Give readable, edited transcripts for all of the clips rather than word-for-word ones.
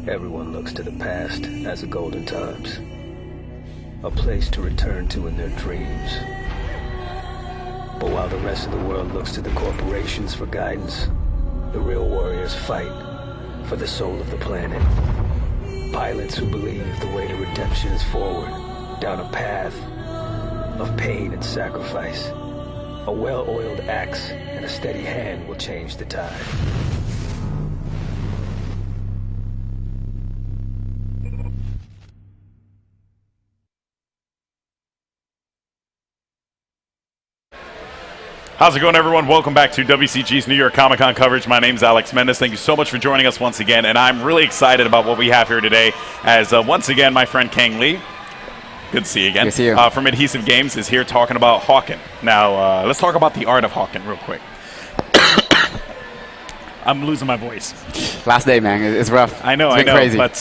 Everyone looks to the past as the golden times, a place to return to in their dreams. But while the rest of the world looks to the corporations for guidance, the real warriors fight for the soul of the planet. Pilots who believe the way to redemption is forward, down a path of pain and sacrifice. A well-oiled axe and a steady hand will change the tide. How's it going, everyone? Welcome back to WCG's New York Comic Con coverage. My name's Alex Mendes. Thank you so much for joining us once again, and I'm really excited about what we have here today as once again my friend Kang Lee, good to see you again, good to see you. From Adhesive Games is here talking about HAWKEN. Now, let's talk about the art of HAWKEN real quick. I'm losing my voice. Last day, man. It's rough. I know, it's been crazy. But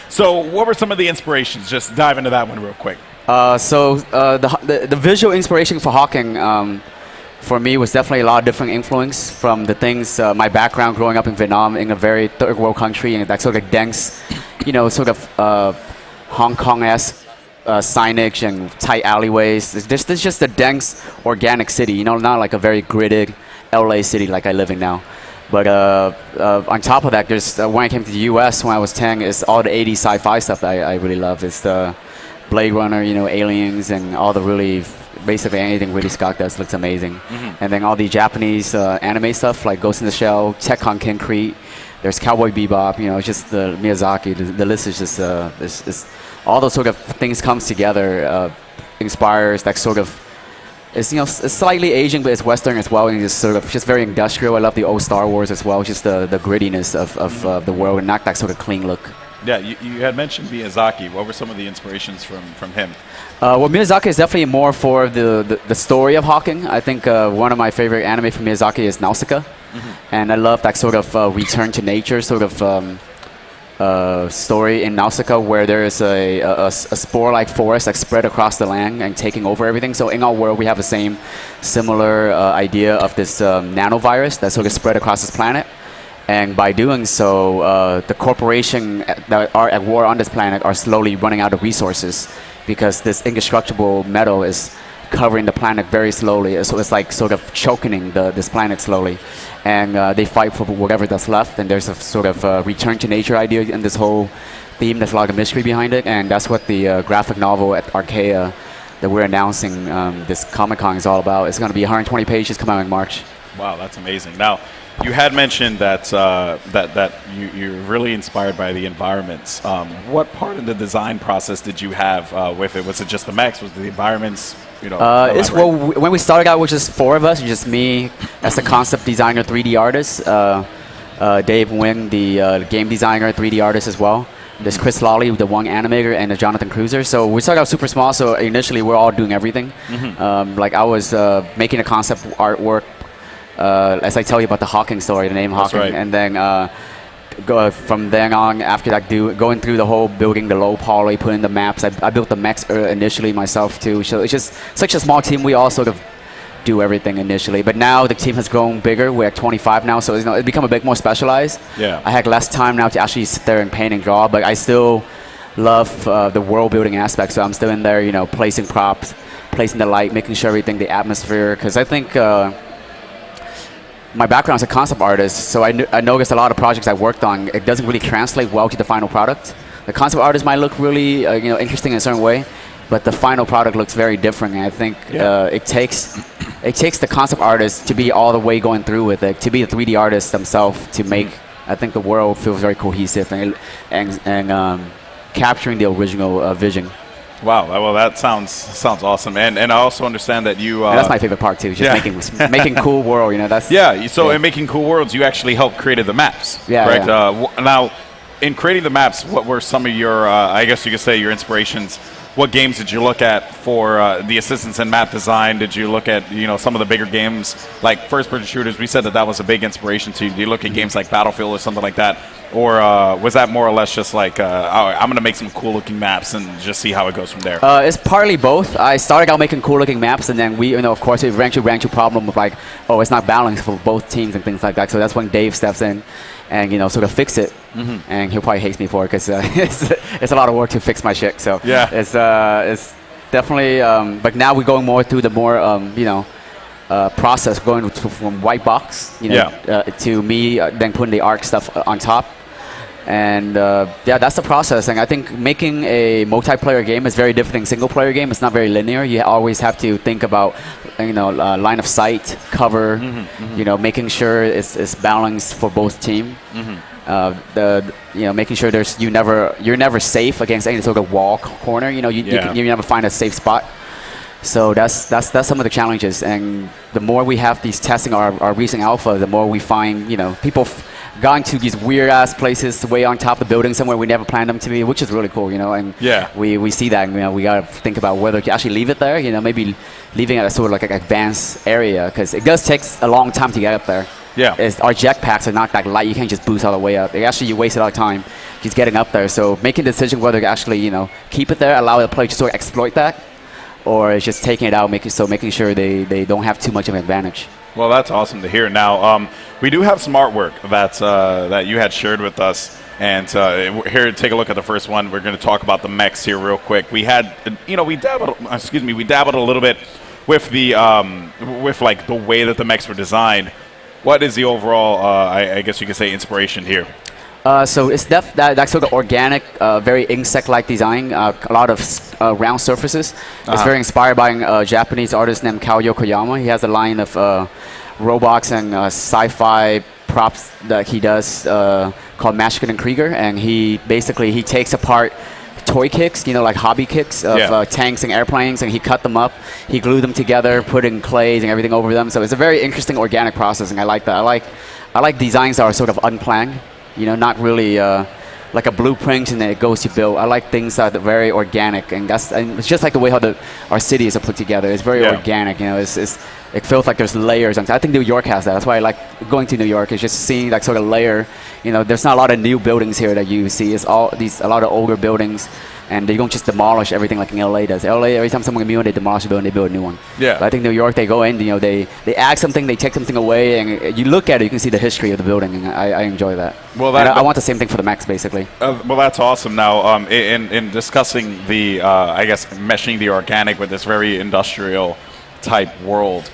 so what were some of the inspirations? Just dive into that one real quick. The visual inspiration for HAWKEN for me was definitely a lot of different influence from the things, my background growing up in Vietnam in a very third world country and that sort of dense, sort of Hong Kong-esque signage and tight alleyways. This is just a dense, organic city, not like a very gridded LA city like I live in now. But on top of that, there's when I came to the US when I was 10, is all the 80s sci-fi stuff that I really love. It's the Blade Runner, aliens, and all the really, basically anything Ridley Scott does looks amazing. And then all the Japanese anime stuff like Ghost in the Shell, Tekken Concrete, there's Cowboy Bebop, it's just the Miyazaki, the list is just, it's all those sort of things comes together, inspires that sort of, it's slightly Asian, but it's Western as well, and it's sort of just very industrial. I love the old Star Wars as well, just the grittiness of the world and not that sort of clean look. Yeah, you had mentioned Miyazaki. What were some of the inspirations from him? Well, Miyazaki is definitely more for the story of HAWKEN. I think one of my favorite anime from Miyazaki is Nausicaa. And I love that sort of return to nature sort of story in Nausicaa where there is a spore-like forest that's spread across the land and taking over everything. So in our world, we have the similar idea of this nanovirus that sort of spread across this planet. And by doing so, the corporations that are at war on this planet are slowly running out of resources because this indestructible metal is covering the planet very slowly. So it's like sort of choking this planet slowly. And they fight for whatever that's left. And there's a sort of return to nature idea in this whole theme. There's a lot of mystery behind it. And that's what the graphic novel at Archaea that we're announcing this Comic-Con is all about. It's going to be 120 pages, come out in March. Wow, that's amazing. Now, you had mentioned that you're really inspired by the environments. What part of the design process did you have with it? Was it just the mechs? Was it the environments? When we started out, which is 4 of us, just me as a concept designer, 3D artist, Dave Nguyen, the game designer, 3D artist as well. There's Chris Lawley, the one animator, and Jonathan Cruiser. So we started out super small. So initially, we're all doing everything. Like I was making a concept artwork. As I tell you about the HAWKEN story, the name HAWKEN, right. And then from then on, after that, going through the whole building the low poly, putting the maps. I built the mechs initially myself too. So it's just such a small team. We all sort of do everything initially. But now the team has grown bigger. We're at 25 now, so it's become a bit more specialized. Yeah. I had less time now to actually sit there and paint and draw, but I still love the world building aspect. So I'm still in there, placing props, placing the light, making sure everything, the atmosphere, because I think. My background is a concept artist, so I noticed a lot of projects I worked on, it doesn't really translate well to the final product. The concept artist might look really interesting in a certain way, but the final product looks very different. And I think it takes the concept artist to be all the way going through with it, to be the 3D artist themselves, to make I think the world feels very cohesive and capturing the original vision. Wow, well that sounds awesome, and I also understand that you. That's my favorite part too, just making cool world. That's in making cool worlds, you actually helped create the maps. Right. Now, in creating the maps, what were some of your, I guess you could say, your inspirations? What games did you look at for the assistance in map design? Did you look at some of the bigger games like first-person shooters? We said that was a big inspiration to you. Do you look at games like Battlefield or something like that? Or was that more or less just like, I'm going to make some cool-looking maps and just see how it goes from there? It's partly both. I started out making cool-looking maps, and then we, of course, it eventually ran into a problem of like, it's not balanced for both teams and things like that. So that's when Dave steps in. and sort of fix it. And he'll probably hate me for it because it's a lot of work to fix my shit. So it's definitely. But now we're going more through the more process, going from white box, to me then putting the arc stuff on top. And that's the process. And I think making a multiplayer game is very different than single player game. It's not very linear. You always have to think about line of sight, cover, making sure it's balanced for both team. Making sure you're never safe against any sort of wall corner. You never find a safe spot. So that's some of the challenges. And the more we have these testing our recent alpha, the more we find people going to these weird ass places way on top of the building somewhere we never planned them to be, which is really cool, and we see that, we gotta think about whether to actually leave it there, maybe leaving it at a sort of like an advanced area, because it does take a long time to get up there. Our jetpacks are not that light. You can't just boost all the way up. You waste a lot of time just getting up there. So making the decision whether to actually keep it there, allow the player to sort of exploit that, or it's just taking it out, making sure they don't have too much of an advantage. Well, that's awesome to hear. Now, we do have some artwork that you had shared with us, and here, take a look at the first one. We're going to talk about the mechs here real quick. We had, we dabbled a little bit with the with like the way that the mechs were designed. What is the overall, I guess you could say, inspiration here? So it's that sort of organic, very insect-like design, a lot of round surfaces. It's very inspired by a Japanese artist named Kao Yokoyama. He has a line of robots and sci-fi props that he does called Mashkin and Krieger, and he takes apart toy kicks, like hobby kicks of tanks and airplanes, and he cut them up, he glued them together, put in clays and everything over them. So it's a very interesting organic process, and I like that. I like designs that are sort of unplanned. Not really like a blueprint and then it goes to build. I like things that are very organic, and it's just like the way how our cities are put together. It's very organic. It feels like there's layers. I think New York has that. That's why I like going to New York. It's just seeing like sort of layer. There's not a lot of new buildings here that you see. It's a lot of older buildings. And they don't just demolish everything like in LA does. LA, every time someone new one, they demolish a building, they build a new one. But I think New York, they go in, they add something, they take something away, and you look at it, you can see the history of the building, and I enjoy that. Well, I want the same thing for the mechs, basically. Well, that's awesome. Now, in discussing the, I guess, meshing the organic with this very industrial type world,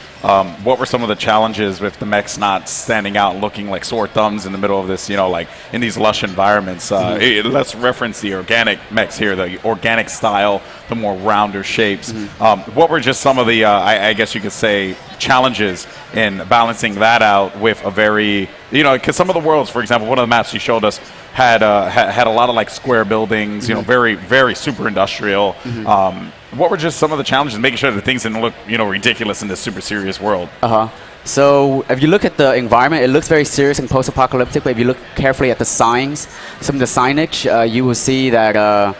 what were some of the challenges with the mechs not standing out, looking like sore thumbs in the middle of this, like in these lush environments? Let's reference the organic mechs here, the organic style, the more rounder shapes. What were just some of the, I guess you could say, challenges in balancing that out with a very, because some of the worlds, for example, one of the maps you showed us had a lot of like square buildings, very, very super industrial. What were just some of the challenges making sure that things didn't look, ridiculous in this super serious world? So if you look at the environment, it looks very serious and post-apocalyptic, but if you look carefully at the signs, some of the signage, you will see that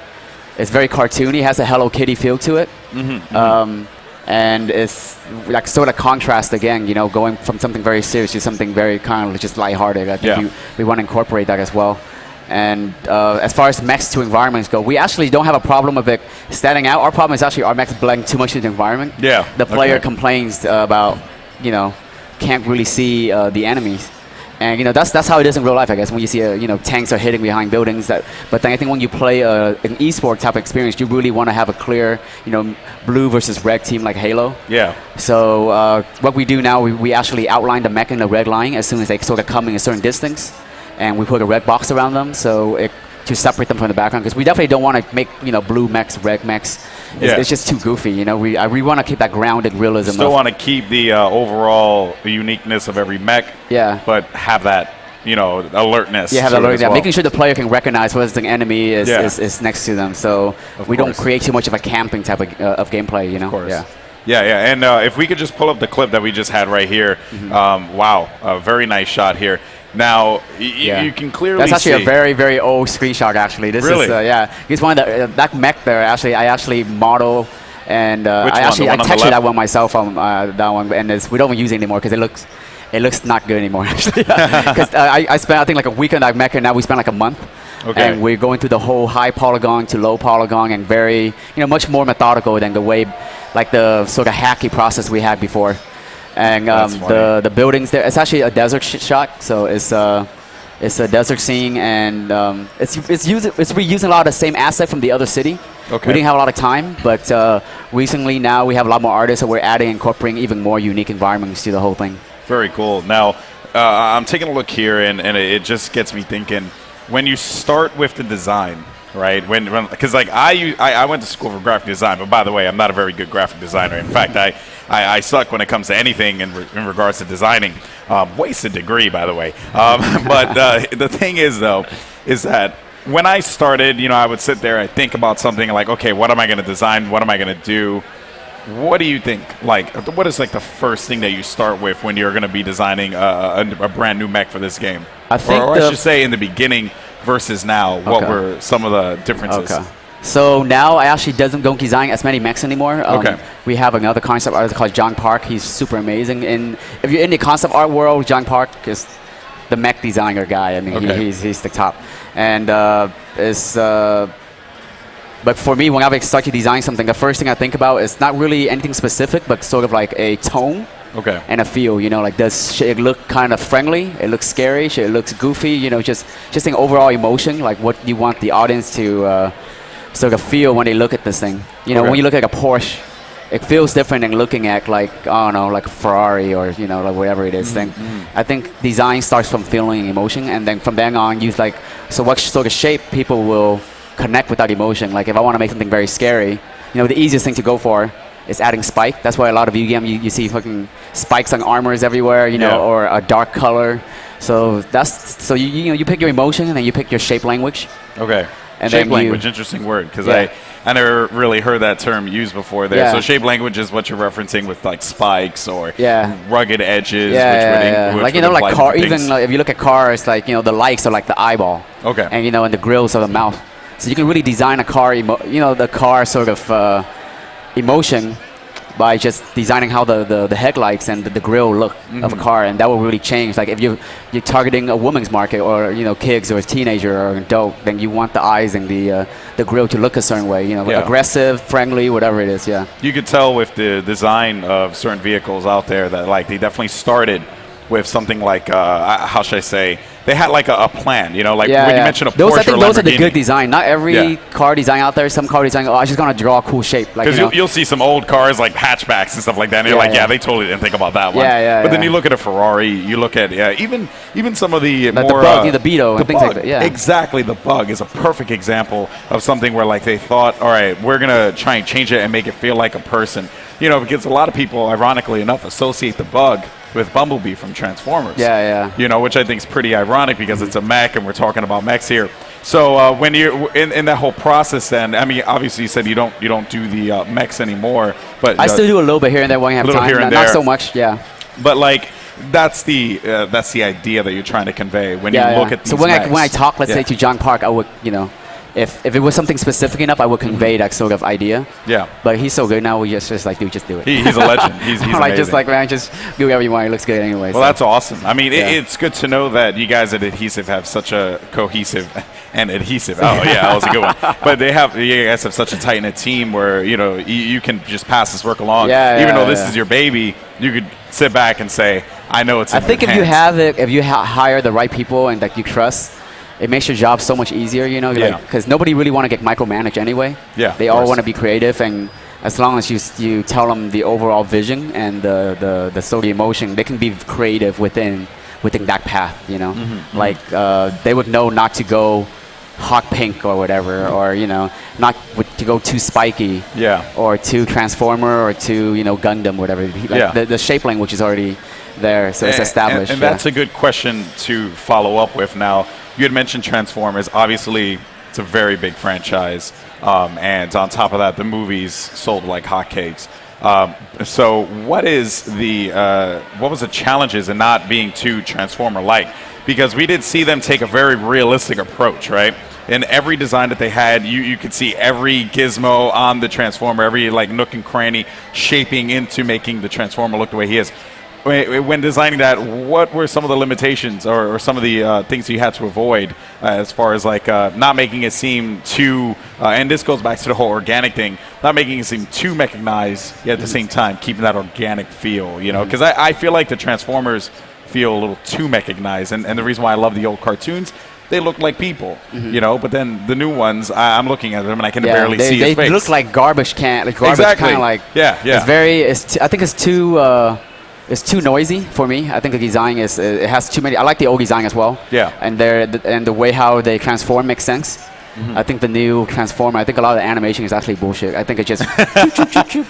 it's very cartoony, it has a Hello Kitty feel to it. And it's like sort of contrast again, going from something very serious to something very kind of just lighthearted. I think we want to incorporate that as well. And as far as mechs to environments go, we actually don't have a problem of it standing out. Our problem is actually our mechs blend too much into the environment. The player complains about, can't really see the enemies. And that's how it is in real life, I guess. When you see tanks are hitting behind buildings. But then I think when you play an esport type of experience, you really want to have a clear, blue versus red team like Halo. So what we do now, we actually outline the mech in the red line as soon as they sort of come in a certain distance, and we put a red box around them to separate them from the background, because we definitely don't want to make blue mechs, red mechs. It's just too goofy. We want to keep that grounded realism. Still want to keep the overall uniqueness of every mech. But have that alertness. Have that alertness. Making sure the player can recognize whether the enemy is next to them, so we don't create too much of a camping type of gameplay. Of course. And if we could just pull up the clip that we just had right here. Wow, a very nice shot here. Now, you can clearly see... That's actually a very, very old screenshot, actually. This is, it's one of that mech there, actually, I actually model, and I textured that one myself on that one, and we don't use it anymore because it looks not good anymore, actually. Because I spent, I think, like a week on that mech, and now we spent like a month. And we're going through the whole high polygon to low polygon, and very, much more methodical than the way, like the sort of hacky process we had before. And the buildings there, it's actually a desert shot, so it's It's a desert scene, and it's reusing a lot of the same asset from the other city. Okay. We didn't have a lot of time, but recently now we have a lot more artists, so we're adding, incorporating even more unique environments to the whole thing. Very cool. Now, I'm taking a look here, and it just gets me thinking. When you start with the design, right? Because like I went to school for graphic design, but by the way, I'm not a very good graphic designer. In fact, I suck when it comes to anything in regards to designing. Wasted degree, by the way. But the thing is, though, is that when I started, I would sit there, I think about something like, okay, what am I going to design? What am I going to do? What do you think? Like, what is like the first thing that you start with when you're going to be designing a brand new mech for this game? I think, or I should say, in the beginning versus now, what were some of the differences? Okay. So now I actually don't design as many mechs anymore. Okay. We have another concept artist called John Park. He's super amazing. And if you're in the concept art world, John Park is the mech designer guy. I mean, he's the top. And but for me, whenever I start to design something, the first thing I think about is not really anything specific, but sort of like a tone and a feel. Like, does it look kind of friendly? It looks scary? It looks goofy? Just an overall emotion, like what you want the audience to sort of feel when they look at this thing. When you look at a Porsche, it feels different than looking at like, I don't know, like a Ferrari or like whatever it is thing. I think design starts from feeling and emotion, and then from then on, use like, so what sort of shape people will connect with that emotion. Like if I want to make something very scary, the easiest thing to go for is adding spike. That's why a lot of video game you see fucking spikes on armors everywhere, or a dark color. So you pick your emotion, and then you pick your shape language. Okay. And shape language, interesting word, because I never really heard that term used before there. Yeah. So shape language is what you're referencing with like spikes or Yeah. rugged edges. Which Which like would like imply car. different Even things. like, if you look at cars, like the lights are like the eyeball. Okay. And and the grills are the mouth. So you can really design a car. The car sort of emotion by just designing how the headlights and the grill look of a car, and that will really change. Like if you're targeting a woman's market, or kids or a teenager or an adult, then you want the eyes and the grill to look a certain way. Aggressive, friendly, whatever it is. Yeah. You could tell with the design of certain vehicles out there that like they definitely started with something like how should I say? They had like a plan, like when you mentioned a Porsche I think or those are the Lamborghini. good design. Not every car design out there. Some car design, I'm just gonna draw a cool shape. Because you'll see some old cars like hatchbacks and stuff like that, and you're like, they totally didn't think about that one. But then you look at a Ferrari, you look at even some of the like more the bug, the Beetle, and things like that. Yeah, exactly. The bug is a perfect example of something where like they thought, all right, we're gonna try and change it and make it feel like a person. Because a lot of people, ironically enough, associate the bug with Bumblebee from Transformers. Which I think is pretty ironic because it's a mech and we're talking about mechs here. So when you're in that whole process, then I mean, obviously you said you don't do the mechs anymore, but I still do a little bit here and there when I have time. Not so much, But like that's the idea that you're trying to convey when you look at these So when mechs. I talk, let's say to John Park, I would If it was something specific enough, I would convey that sort of idea. Yeah. But he's so good now. We just do it. He's a legend. He's like amazing. just do whatever you want. It looks good anyway. Well, that's awesome. I mean, it's good to know that you guys at Adhesive have such a cohesive and adhesive. Oh yeah, that was a good one. But you guys have such a tight knit team where you can just pass this work along. Even though this is your baby, you could sit back and say, I know it's. I think if you hire the right people and that you trust, it makes your job so much easier, because nobody really want to get micromanaged anyway. Yeah, they all want to be creative, and as long as you tell them the overall vision and the sort of emotion, they can be creative within that path. Like they would know not to go hot pink or whatever, or not to go too spiky, or too Transformer or too Gundam, whatever. The shape language is already there, so it's established. And that's a good question to follow up with now. You had mentioned Transformers. Obviously, it's a very big franchise. And on top of that, the movies sold like hotcakes. So what was the challenges in not being too Transformer-like? Because we did see them take a very realistic approach, right? In every design that they had, you could see every gizmo on the Transformer, every like nook and cranny shaping into making the Transformer look the way he is. When designing that, what were some of the limitations or some of the things you had to avoid as far as like not making it seem too, and this goes back to the whole organic thing, not making it seem too mechanized, yet at the same time keeping that organic feel, Because I feel like the Transformers feel a little too mechanized. And the reason why I love the old cartoons, they look like people, you know. But then the new ones, I'm looking at them and I can barely see his face. They look like garbage can, like garbage exactly. kind of like. Yeah. It's very. I think it's too. It's too noisy for me. I think the design is. It has too many. I like the old design as well. Yeah. And the way how they transform makes sense. I think the new Transformer, I think a lot of the animation is actually bullshit. I think it's just,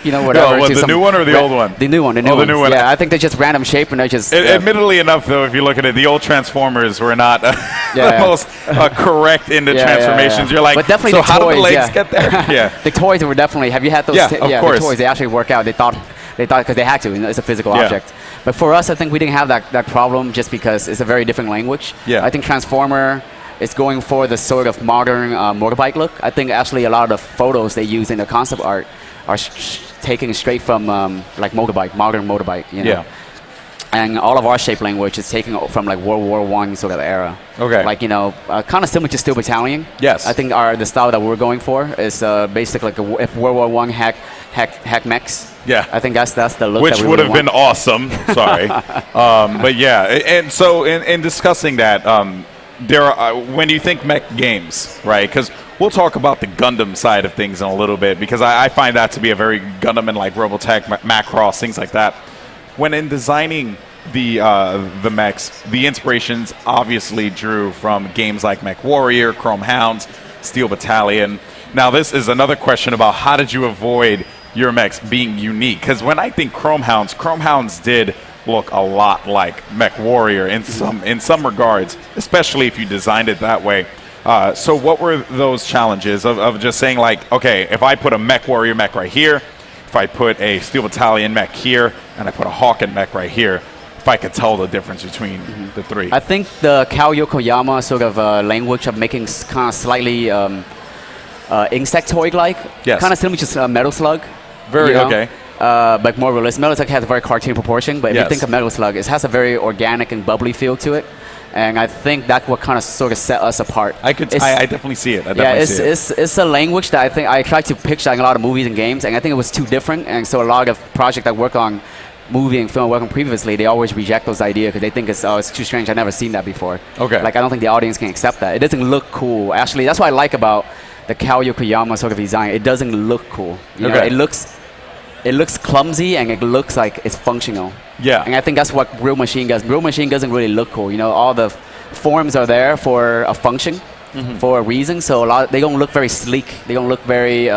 you know, whatever. No, the new one or the old one? The new one. The new one. Yeah, I think they're just random shape and they're just. Admittedly enough, though, if you look at it, the old Transformers were not the most correct in the transformations. You're like, but definitely so the how toys, did the legs get there? Yeah. The toys were definitely. Have you had those? Yeah, of course. The toys, they actually work out. They thought because they had to. You know, it's a physical object. But for us, I think we didn't have that problem just because it's a very different language. Yeah. I think Transformer is going for the sort of modern motorbike look. I think actually a lot of the photos they use in the concept art are taken straight from like modern motorbike. You know? Yeah. And all of our shape language is taken from like World War I sort of era. Okay. Like, you know, kind of similar to Steel Battalion. Yes. I think the style that we're going for is basically like if World War I hack mechs. Yeah. I think that's the look which that we would really have been awesome. Sorry. But yeah, and so in discussing that, there are, when you think mech games, right? Because we'll talk about the Gundam side of things in a little bit, because I find that to be a very Gundam and like Robotech, Macross, things like that. When in designing the mechs, the inspirations obviously drew from games like Mech Warrior, Chrome Hounds, Steel Battalion. Now this is another question about how did you avoid your mechs being unique? Because when I think Chrome Hounds did look a lot like Mech Warrior in some regards, especially if you designed it that way. So what were those challenges of just saying like, okay, if I put a Mech Warrior mech right here, if I put a Steel Battalion mech here, and I put a HAWKEN mech right here, if I could tell the difference between the three? I think the Kao Yokoyama sort of language of making kind of slightly insectoid-like, kind of similar to Metal Slug. Very, okay. But more realistic. Metal Slug has a very cartoon proportion, but if you think of Metal Slug, it has a very organic and bubbly feel to it. And I think that's what kind of sort of set us apart. I definitely see it. It's a language that I think I tried to picture in a lot of movies and games, and I think it was too different. And so a lot of projects I work on, movie and film working previously, they always reject those ideas because they think it's too strange. I've never seen that before. Okay. Like I don't think the audience can accept that. It doesn't look cool. Actually, that's what I like about the Kao Yokoyama sort of design. It doesn't look cool. You know, it looks clumsy and it looks like it's functional. Yeah. And I think that's what Real Machine does. Real Machine doesn't really look cool. You know, all the forms are there for a function, for a reason. So they don't look very sleek. They don't look very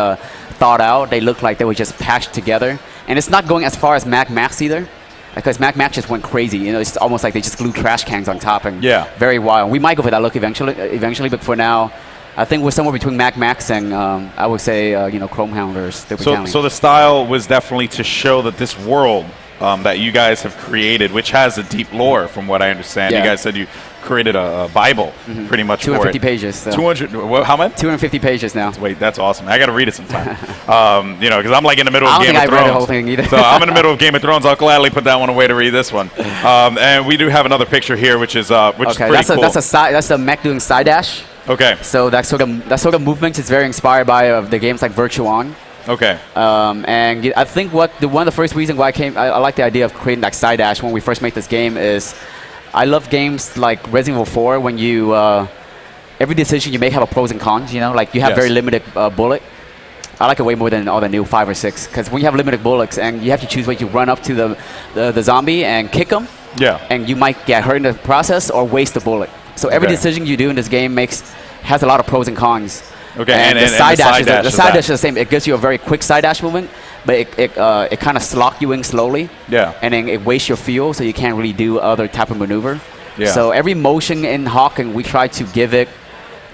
thought out. They look like they were just patched together. And it's not going as far as Max either, because Max just went crazy. You know, it's almost like they just glued trash cans on top and very wild. We might go for that look eventually, but for now, I think we're somewhere between Max and I would say Chrome Hound or Steel Battalion. So the style was definitely to show that this world that you guys have created, which has a deep lore from what I understand. You guys said you created a Bible pretty much 250 pages. So. 200, how much? 250 pages now. Wait, that's awesome. I got to read it sometime. Because I'm like in the middle of Game of Thrones. I don't think I've read the whole thing either. So I'm in the middle of Game of Thrones. I'll gladly put that one away to read this one. And we do have another picture here, which is pretty cool. That's a mech doing side dash. Okay. So that sort of movement is very inspired by the games like Virtua On. Okay. And I think one of the first reasons why I like the idea of creating like side dash when we first made this game is I love games like Resident Evil 4 when you every decision you make have a pros and cons. You know, like you have very limited bullet. I like it way more than all the new 5 or 6 because when you have limited bullets and you have to choose whether you run up to the zombie and kick him. Yeah. And you might get hurt in the process or waste a bullet. So every decision you do in this game has a lot of pros and cons. Okay, and the side dash is the same. It gives you a very quick side dash movement, but it kind of slots you in slowly. Yeah. And then it wastes your fuel, so you can't really do other type of maneuver. Yeah. So every motion in HAWKEN, we try to give it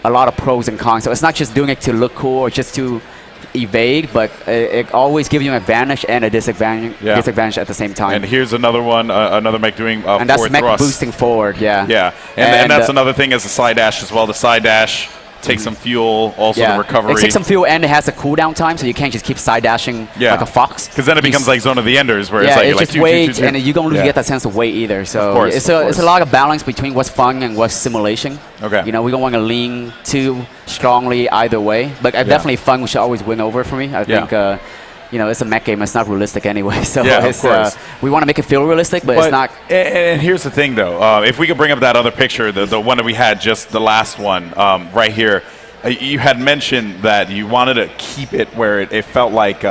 a lot of pros and cons. So it's not just doing it to look cool or just to evade, but it always gives you an advantage and a disadvantage at the same time. And here's another one, another mech doing and that's mech boosting forward, Yeah, and that's another thing as a side dash as well. The side dash takes some fuel, also the recovery. It takes some fuel and it has a cooldown time, so you can't just keep side dashing like a fox. Because then it becomes like Zone of the Enders, where it's like you just wait, and you don't really get that sense of weight either. So it's a lot of balance between what's fun and what's simulation. Okay. You know, we don't want to lean too strongly either way, but definitely fun should always win over for me. I think it's a mech game. It's not realistic anyway. So Yeah, it's, of course. we want to make it feel realistic, but it's not. And here's the thing, though. If we could bring up that other picture, the one that we had, just the last one right here, you had mentioned that you wanted to keep it where it felt like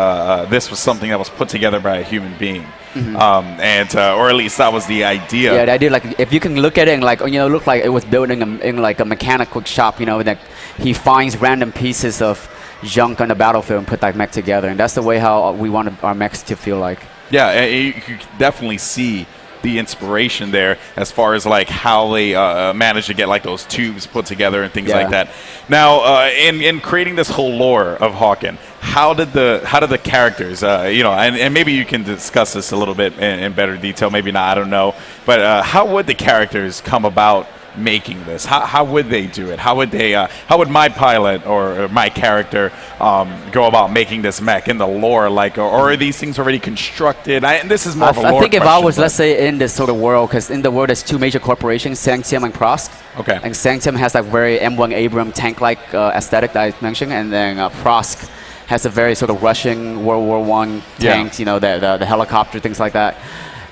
this was something that was put together by a human being. Or at least that was the idea. Yeah, the idea, like, if you can look at it and, like, look like it was built in like a mechanical shop, that he finds random pieces of junk on the battlefield and put that mech together, and that's the way how we want our mechs to feel like. Yeah, you can definitely see the inspiration there as far as like how they managed to get like those tubes put together and things like that. Now, in creating this whole lore of HAWKEN, how did the characters, and maybe you can discuss this a little bit in better detail, maybe not, I don't know, but how would the characters come about making this? How would they do it? How would my pilot or my character go about making this mech in the lore? Like, or are these things already constructed? And this is more of a lore I think if question, I was, let's say, in this sort of world, because in the world there's two major corporations, Sanctum and Prosk. Okay. And Sanctum has that very M1 Abram tank-like aesthetic that I mentioned, and then Prosk has a very sort of Russian World War I tanks, the helicopter, things like that.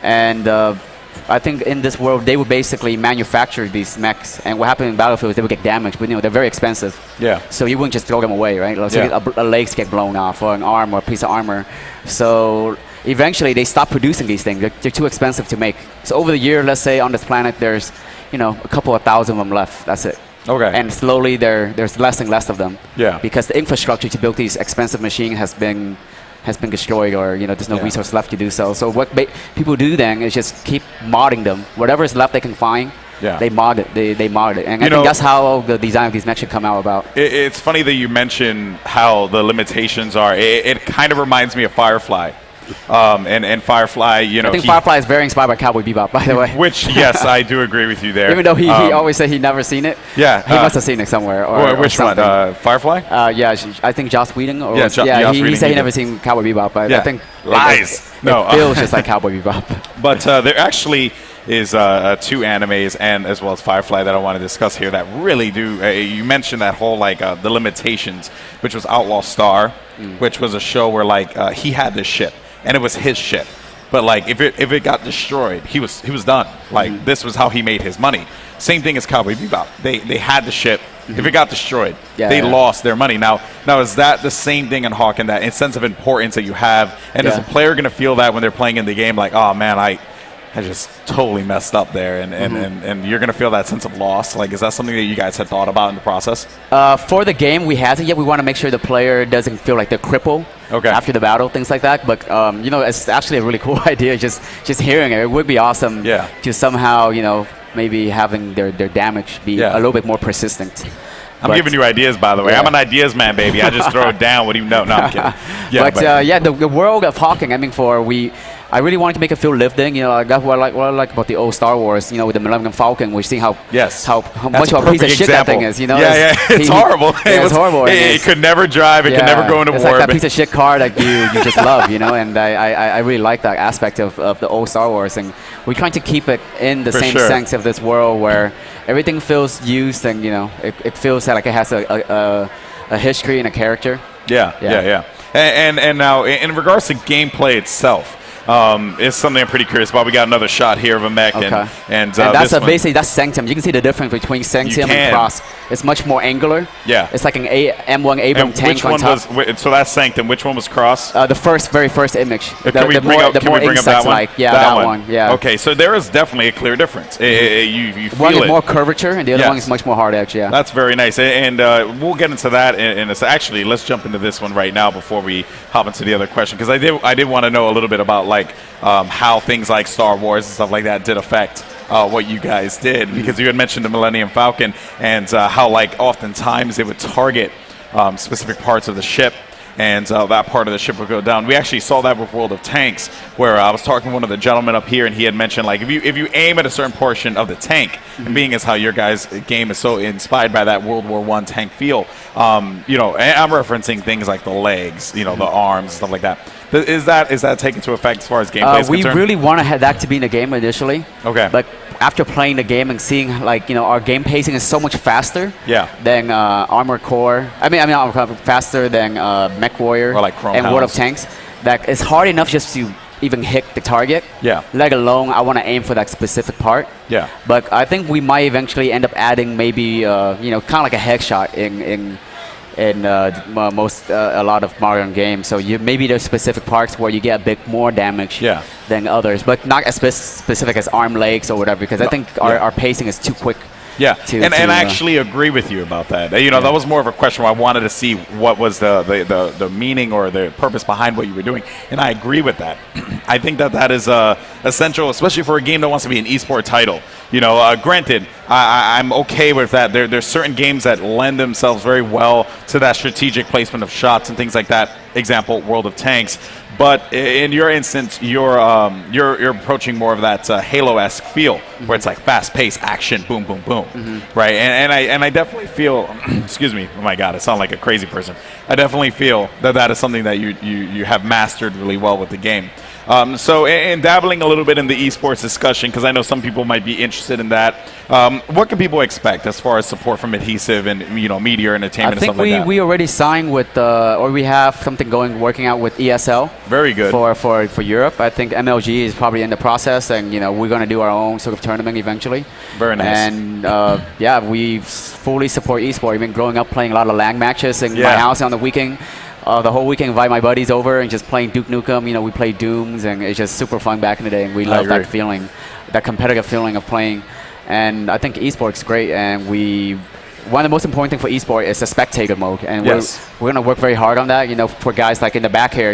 And I think in this world, they would basically manufacture these mechs, and what happened in Battlefield is they would get damaged, but they're very expensive. Yeah. So you wouldn't just throw them away, right? Like, so a legs get blown off, or an arm, or a piece of armor. So eventually, they stop producing these things. They're too expensive to make. So over the year, let's say on this planet, there's a couple of thousand of them left. That's it. Okay. And slowly, there's less and less of them. Yeah. Because the infrastructure to build these expensive machines has been destroyed, or there's no resource left to do so. So what people do then is just keep modding them. Whatever is left they can find, they mod it. They mod it, and I think that's how the design of these mechs should come out about. It's funny that you mention how the limitations are. It kind of reminds me of Firefly. And Firefly, I think Firefly is very inspired by Cowboy Bebop, by the way. Which, yes, I do agree with you there. Even though he always said he'd never seen it. Yeah. He must have seen it somewhere. Or which one? Firefly? Yeah, I think Joss Whedon. Or Joss he said he never seen Cowboy Bebop, but I think lies. It feels just like Cowboy Bebop. But there actually is two animes and as well as Firefly that I want to discuss here that really do. You mentioned that whole like the limitations, which was Outlaw Star, which was a show where like he had this ship. And it was his ship, but like if it got destroyed, he was done. Like this was how he made his money. Same thing as Cowboy Bebop. They had the ship. If it got destroyed, they lost their money. Now is that the same thing in HAWKEN? That sense of importance that you have, and is a player going to feel that when they're playing in the game? Like, oh man, I just totally messed up there, and you're going to feel that sense of loss. Like, is that something that you guys had thought about in the process? For the game, we hasn't yet. We want to make sure the player doesn't feel like they're crippled after the battle, things like that. But it's actually a really cool idea. Just hearing it, it would be awesome to somehow maybe having their damage be a little bit more persistent. I'm giving you ideas, by the way. I'm an ideas man, baby. I just throw it down. What do you know? No, I'm kidding. Yeah, the world of HAWKEN. I mean, I really wanted to make it feel lived in. That's what I like about the old Star Wars. With the Millennium Falcon, we see how much of a piece of shit that thing is. It's horrible. It's horrible. It could never drive. It could never go into war. It's like that piece of shit car that you just love. And I really like that aspect of the old Star Wars, and we're trying to keep it in the same sense of this world where everything feels used, and it feels like it has a history and a character. Yeah. And now in regards to gameplay itself. It's something I'm pretty curious about. We got another shot here of a mech, and that's basically that's Sanctum. You can see the difference between Sanctum and Prosk. It's much more angular. Yeah, it's like an M1 Abram tank on top. So that's Sanctum. Which one was Cross? The very first image. Can we bring up that one? Yeah, that one. Yeah. Okay, so there is definitely a clear difference. You feel one is more curvature, and the other one is much more hard edge. Yeah, that's very nice, and we'll get into that. And actually, let's jump into this one right now before we hop into the other question, because I did want to know a little bit about how things like Star Wars and stuff like that did affect what you guys did, because you had mentioned the Millennium Falcon and how oftentimes they would target specific parts of the ship, and that part of the ship would go down. We actually saw that with World of Tanks, where I was talking to one of the gentlemen up here, and he had mentioned if you aim at a certain portion of the tank, and being as how your guys' game is so inspired by that World War I tank feel, and I'm referencing things like the legs, the arms, stuff like that. Is that taken into effect as far as gameplay is concerned? We really want to have that to be in the game initially. Okay. But after playing the game and seeing our game pacing is so much faster than Armored Core. I mean faster than Mech Warrior or like Chrome and House. World of Tanks. that it's hard enough just to even hit the target. Yeah. Let alone I want to aim for that specific part. Yeah. But I think we might eventually end up adding maybe kind of like a headshot in a lot of Mario games. So maybe there's specific parts where you get a bit more damage than others, but not as specific as arm legs or whatever. Because I think our pacing is too quick. Yeah, and I actually agree with you about that. That was more of a question where I wanted to see what was the meaning or the purpose behind what you were doing, and I agree with that. I think that is essential, especially for a game that wants to be an esport title. Granted, I'm okay with that. There's certain games that lend themselves very well to that strategic placement of shots and things like that. Example, World of Tanks. But in your instance, you're approaching more of that Halo-esque feel, where it's like fast-paced action, boom, boom, boom, right? And I definitely feel, excuse me, oh my God, I sound like a crazy person. I definitely feel that is something that you have mastered really well with the game. So in dabbling a little bit in the esports discussion, because I know some people might be interested in that, what can people expect as far as support from Adhesive and Meteor Entertainment and stuff like that? I think we already signed with, or we have something working out with ESL. Very good. For Europe. I think MLG is probably in the process, and we're going to do our own sort of tournament eventually. Very nice. And we fully support esports. I've been growing up playing a lot of LAN matches in my house on the weekend. The whole weekend, invite my buddies over and just playing Duke Nukem. We play Dooms, and it's just super fun back in the day. And we love that feeling, that competitive feeling of playing. And I think esports is great. And one of the most important things for esports is the spectator mode. And we're going to work very hard on that. For guys like in the back here,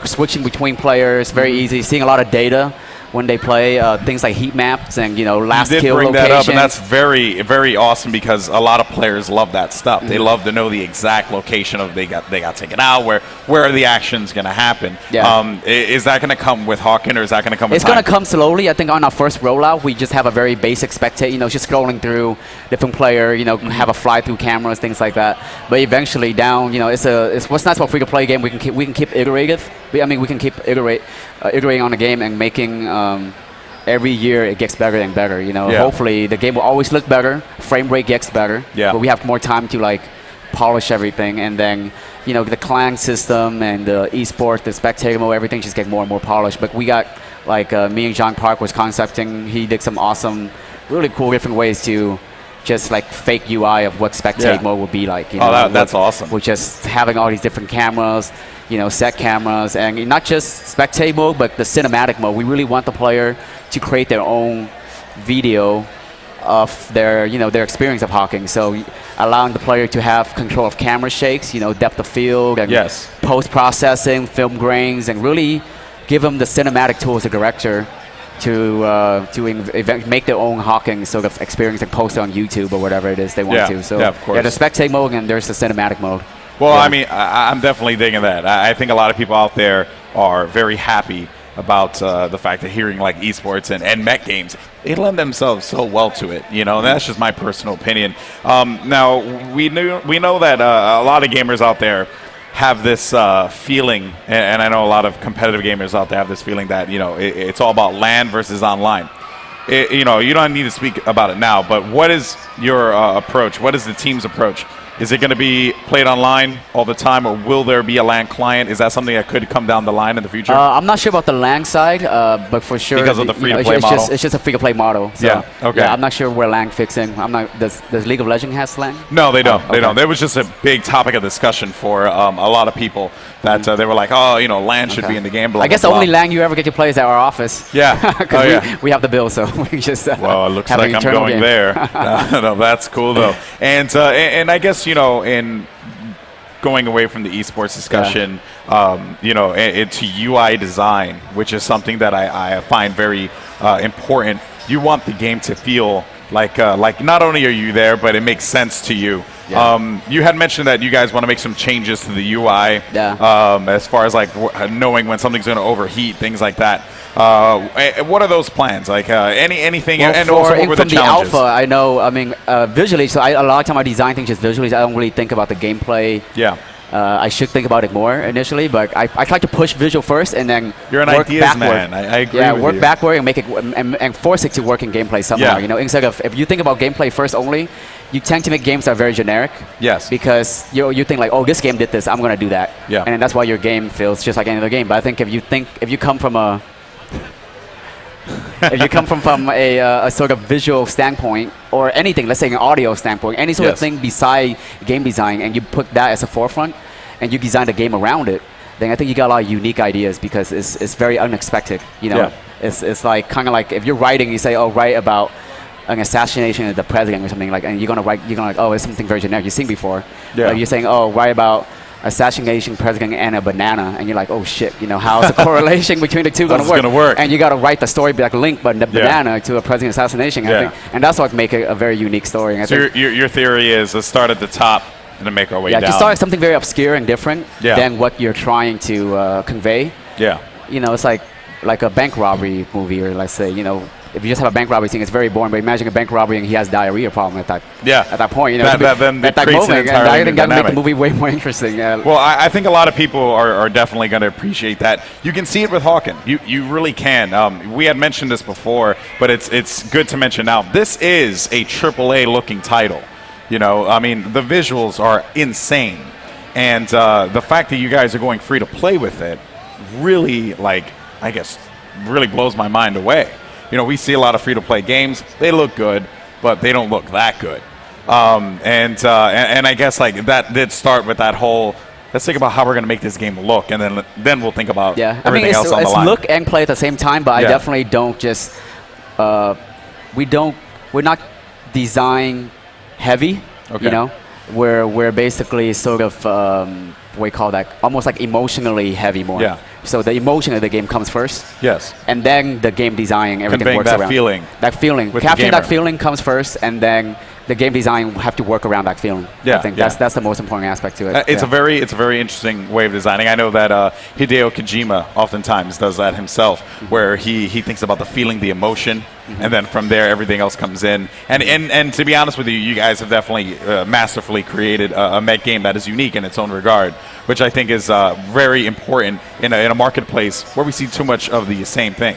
switching between players, very easy. Seeing a lot of data when they play, things like heat maps and last kill location. You did bring that up, and that's very, very awesome because a lot of players love that stuff. They love to know the exact location of they got taken out, where the action's going to happen. Yeah. Is that going to come with HAWKEN, or is that going to come with It's going to come slowly. I think on our first rollout, we just have a very basic spectate, just scrolling through different player, have a fly through cameras, things like that. But eventually down, it's what's nice about free-to-play game, we can keep iterative. We can keep iterating on the game and making every year it gets better and better. Hopefully the game will always look better, frame rate gets better, but we have more time to polish everything, and then the clan system and the esports, the spectator mode, everything just get more and more polished. But we got me and John Park was concepting. He did some awesome, really cool different ways to just fake UI of what spectate mode would be like. That's awesome. With just having all these different cameras, set cameras, and not just spectate mode, but the cinematic mode. We really want the player to create their own video of their experience of HAWKEN. So allowing the player to have control of camera shakes, depth of field, and post-processing, film grains, and really give them the cinematic tools, the director, to make their own HAWKEN sort of experience and post it on YouTube or whatever it is they want to. So of course. The spectate mode, and there's the cinematic mode. Well, I'm definitely digging that. I think a lot of people out there are very happy about the fact that hearing esports and mech games, they lend themselves so well to it, and that's just my personal opinion. Now, we know that a lot of gamers out there have this feeling, and I know a lot of competitive gamers out there have this feeling that, it's all about LAN versus online. You don't need to speak about it now, but what is your approach? What is the team's approach? Is it going to be played online all the time, or will there be a LAN client? Is that something that could come down the line in the future? I'm not sure about the LAN side, but for sure because of the free-to-play model. It's just a free-to-play model. So, okay. I'm not sure where LAN fits in. Does League of Legends has LAN? No, they don't. They don't. There was just a big topic of discussion for a lot of people that they were like, LAN should be in the game. Blah, I guess blah, the only LAN you ever get to play is at our office. Yeah. Because we have the bill, so we just well, it looks like I'm going there. No, that's cool though. And I guess in going away from the esports discussion, into UI design, which is something that I find very important. You want the game to feel like not only are you there, but it makes sense to you. Yeah. You had mentioned that you guys want to make some changes to the UI, as far as knowing when something's going to overheat, things like that. What are those plans? Anything, and also what were the challenges? From the alpha, I know. Visually, so a lot of time I design things just visually. So I don't really think about the gameplay. Yeah. I should think about it more initially, but I try to push visual first and then You're an work ideas backward. man. I agree with work you. backward and make it and force it to work in gameplay somehow. Instead of if you think about gameplay first only, you tend to make games that are very generic. Yes. Because you think like, oh, this game did this, I'm gonna do that. Yeah. And that's why your game feels just like any other game. But I think if you come from a if you come from a sort of visual standpoint or anything, let's say an audio standpoint, any sort of thing beside game design, and you put that as a forefront, and you design the game around it, then I think you got a lot of unique ideas because it's very unexpected. You know, it's like kind of like if you're writing, you say, oh, write about an assassination of the president or something like, and you're gonna like, oh, it's something very generic you've seen before. Yeah. Like you're saying, oh, write about assassination president and a banana, and you're like, oh shit, you know, how's the correlation between the two gonna work? And you gotta write the story like link, but the banana to a president assassination. I think, and that's what make it a very unique story. And so your theory is let's start at the top and then make our way down. Yeah, just start with something very obscure and different than what you're trying to convey. Yeah. You know, it's like a bank robbery movie, or let's say, you know, if you just have a bank robbery scene, it's very boring. But imagine a bank robbery and he has diarrhea problem at that point. You know, then at that moment, and I think that make the movie way more interesting. Well, I think a lot of people are definitely going to appreciate that. You can see it with HAWKEN. You really can. We had mentioned this before, but it's good to mention now. This is a AAA looking title. You know, I mean, the visuals are insane, and the fact that you guys are going free to play with it really, like, I guess, really blows my mind away. You know, we see a lot of free-to-play games. They look good, but they don't look that good. And I guess like that did start with that whole. Let's think about how we're going to make this game look, and then we'll think about everything else on the line. It's look and play at the same time, but I definitely don't just. We're not design heavy. Okay. You know, we're basically sort of what we call that, almost like emotionally heavy more. Yeah. So the emotion of the game comes first. Yes. And then the game design, everything conveying works that around. Feeling. That feeling. Capturing that feeling comes first, and then the game design have to work around that feeling. Yeah. I think that's the most important aspect to it. It's a very interesting way of designing. I know that Hideo Kojima oftentimes does that himself, where he thinks about the feeling, the emotion, and then from there everything else comes in. And to be honest with you, you guys have definitely masterfully created a mech game that is unique in its own regard, which I think is very important in a marketplace where we see too much of the same thing.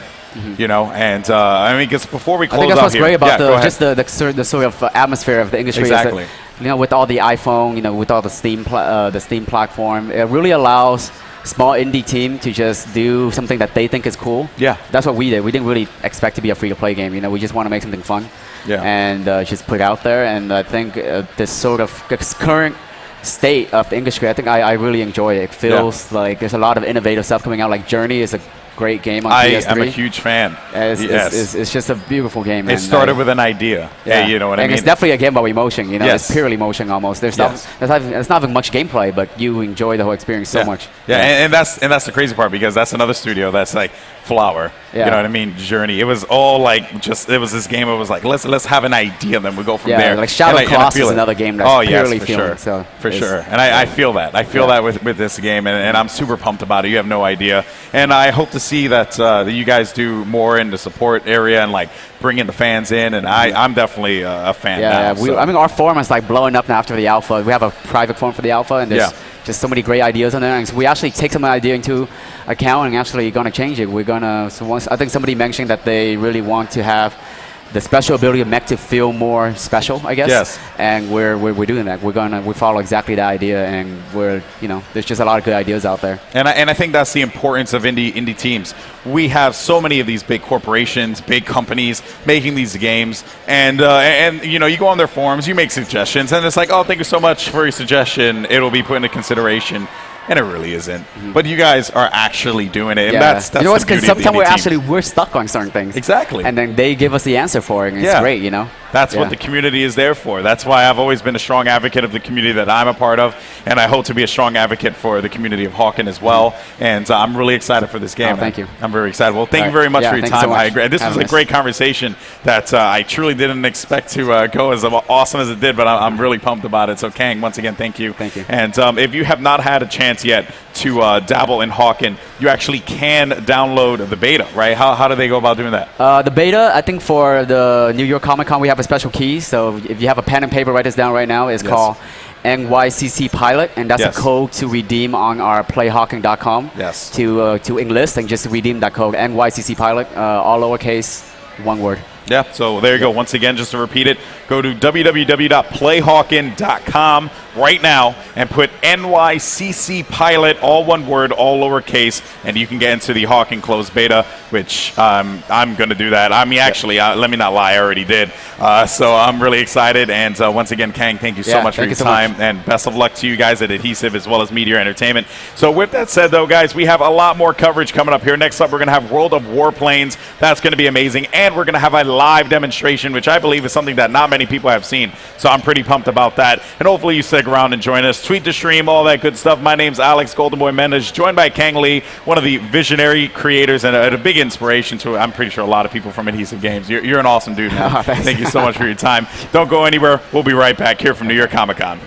You know, and I mean, because before we close out here, I think that's what's great about the sort of atmosphere of the industry. Exactly. Is that, you know, with all the iPhone, you know, with all the Steam platform, it really allows small indie team to just do something that they think is cool. Yeah. That's what we did. We didn't really expect to be a free-to-play game. You know, we just want to make something fun. Yeah. And just put it out there. And I think this sort of this current state of the industry, I think I really enjoy it. It feels like there's a lot of innovative stuff coming out. Like Journey is a great game on PS3. I'm a huge fan. It's just a beautiful game. It started with an idea. Yeah. You know what I mean? And it's definitely a game about emotion. You know, it's purely emotion almost. There's it's not even much gameplay, but you enjoy the whole experience so much. Yeah, and that's the crazy part, because that's another studio that's like Flower. You know what I mean? Journey. It was all like it was this game. It was like let's have an idea, then we go from there. Like Shadow Colossus is another game that's purely feeling. So for sure. And I feel that. I feel that with this game, and I'm super pumped about it. You have no idea. And I hope to see that you guys do more in the support area and like bringing the fans in. And I'm definitely a fan now. I mean, our forum is like blowing up now after the alpha. We have a private forum for the alpha, and there's just so many great ideas on there. And so we actually take some idea into account and actually going to change it. We're going to, I think somebody mentioned that they really want to have the special ability of mech to feel more special, I guess. Yes. And we're doing that. We follow exactly that idea, and there's just a lot of good ideas out there. And I think that's the importance of indie teams. We have so many of these big corporations, big companies making these games, and you know, you go on their forums, you make suggestions, and it's like, oh, thank you so much for your suggestion. It'll be put into consideration. And it really isn't. But you guys are actually doing it. And that's you know what's, because sometimes we're stuck on certain things. Exactly. And then they give us the answer for it, and it's great, you know? That's what the community is there for. That's why I've always been a strong advocate of the community that I'm a part of, and I hope to be a strong advocate for the community of HAWKEN as well. And I'm really excited for this game. Thank you. I'm very excited. Well, thank you very much for your time. So I agree. This was a great conversation that I truly didn't expect to go as awesome as it did, but I'm really pumped about it. So Kang, once again, thank you. Thank you. And if you have not had a chance yet to dabble in HAWKEN, you actually can download the beta, right? How do they go about doing that? The beta, I think for the New York Comic Con, we have a special key. So if you have a pen and paper, write this down right now. It's called NYCC Pilot, and that's a code to redeem on our playhawken.com. To enlist and just redeem that code, NYCC Pilot, all lowercase, one word. Yeah, so there you go. Once again, just to repeat it, go to www.playhawken.com right now and put NYCC Pilot, all one word, all lowercase, and you can get into the HAWKEN closed beta, which I'm going to do that. I mean, actually, let me not lie, I already did. So I'm really excited. And once again, Kang, thank you so much for your time. And best of luck to you guys at Adhesive as well as Meteor Entertainment. So with that said, though, guys, we have a lot more coverage coming up here. Next up, we're going to have World of Warplanes. That's going to be amazing. And we're going to have a live demonstration, which I believe is something that not many people have seen. So I'm pretty pumped about that. And hopefully you stick around and join us. Tweet the stream, all that good stuff. My name's Alex Goldenboy Mendes, joined by Kang Lee, one of the visionary creators and a big inspiration to, I'm pretty sure, a lot of people from Adhesive Games. You're an awesome dude, man. Thank you so much for your time. Don't go anywhere. We'll be right back here from New York Comic Con.